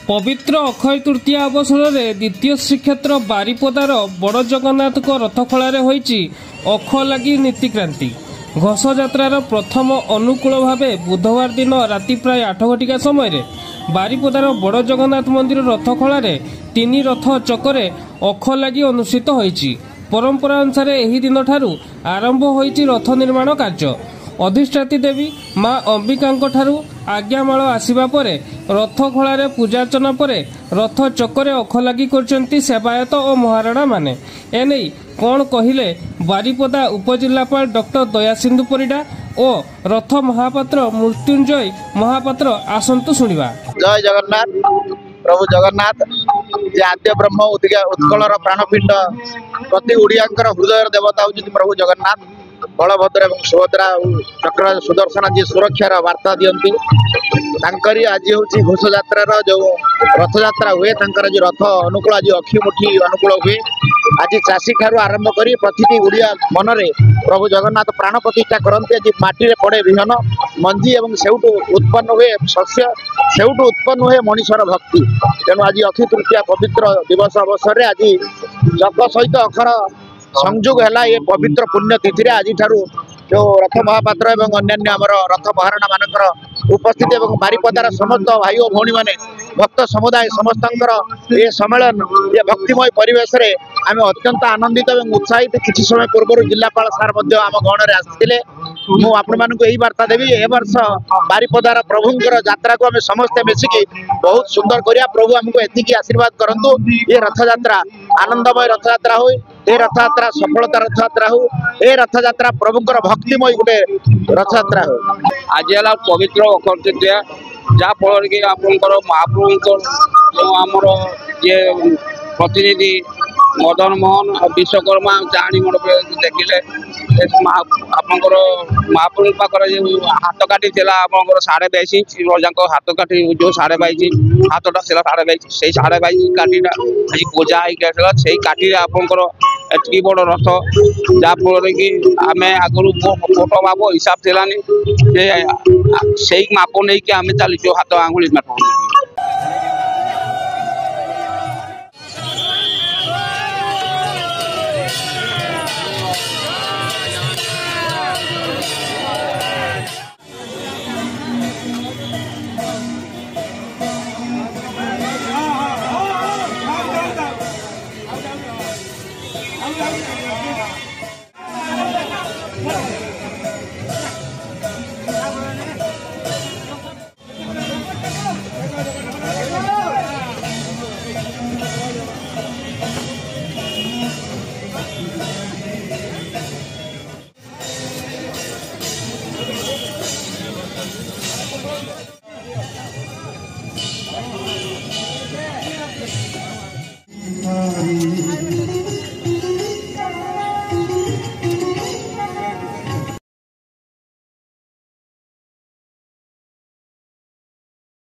पवित्र अक्षय तृतीया अवसर में द्वितीय श्रीक्षेत्र बारिपदार बड़ जगन्नाथ रथखोल अख लगी नीतिक्रांति घोष यात्रार प्रथम अनुकूल भाव बुधवार दिन राति प्राय 8 घटिका समय बारिपदार बड़ जगन्नाथ मंदिर रथखोल तीन रथ चकरे अख लगी अनुष्ठित होईछि। परंपरा अनुसार एही दिन ठारू आरंभ होईछि रथ निर्माण कार्य। अधिष्ठात्री देवी माँ अंबिका आज्ञामाल आसवा पर रथ खोल पूजार्चना पर रथ चकरे अख लगी कर सेवायत और महाराणा माने। एने कौन कहले बारिपदा उपजिलापाल डॉक्टर दयासिंधु परिडा और रथ महापात्र मृत्युंजय महापात्र आसंतु शुणा। जय जगन्नाथ। प्रभु जगन्नाथ जे आद्य ब्रह्म उत्कलर प्राणपिंड प्रति ओडियांकर हृदय देवता होती प्रभु जगन्नाथ। बलभद्र एवं सुभद्रा चक्र सुदर्शन जी सुरक्षार वार्ता दियंती तांकरी आज हूँ घोष यात्रार जो रथ यात्रा हुए तांकर जो रथ अनुकूल आज अखिमुठी अनुकूल हुए। आज चाषी ठारू आरंभ कर प्रति ओडिया मनरे प्रभु जगन्नाथ प्राण प्रतिष्ठा करते। आज माटी पड़े विहन मंजी एवं सेउटू उत्पन्न हुए शस्य सेउटू उत्पन्न हुए मनीषर भक्ति। तेणु आज अक्षय तृतीया पवित्र दिवस अवसर आज जग सहित अखर संयोग है ये पवित्र पुण्य तिथि आज जो रथ महापात्र एवं अन्यान्य आमर रथ महाराणा मानकर उपस्थित एवं बारिपदार समस्त भाई और भौणी माने भक्त समुदाय समस्त ये सम्मेलन ये भक्तिमय परिवेश रे आम अत्यंत आनंदित एवं उत्साहित। किसी समय पूर्व जिलापाल सार आम गणरे आसते मुझे वार्ता देवी ए वर्ष बारिपदार प्रभुंर यात्रा को आम समस्ते मिसिकी बहुत सुंदर करिया। प्रभु आमको एतिकी आशीर्वाद करंतु ये रथ यात्रा आनंदमय रथ यात्रा हो ए रथ यात्रा सफलता रथ यात्रा हो ए रथ यात्रा प्रभुंर भक्तिमय गोटे रथ यात्रा हो। आज है पवित्र अक्षय तृतीया जहाँ फल कि आपंकर महाप्रभु आमर ये प्रतिनिधि मदन मोहन और विश्वकर्मा चाणी मंडप देखिले आपंकर महाप्रभु पाखे हाथ काटी आपंकर 22.5 रजा हाथ काटी जो 22.5 हाथटा 22.5 से 22.5 काटीटा आज पूजा से काटी आपंकर एति बड़ रथ जहाँ फल कि आम आगु फोटो माप हिसाब थी से माप नहीं कि आम चलीचु हाथ आंगुली माप।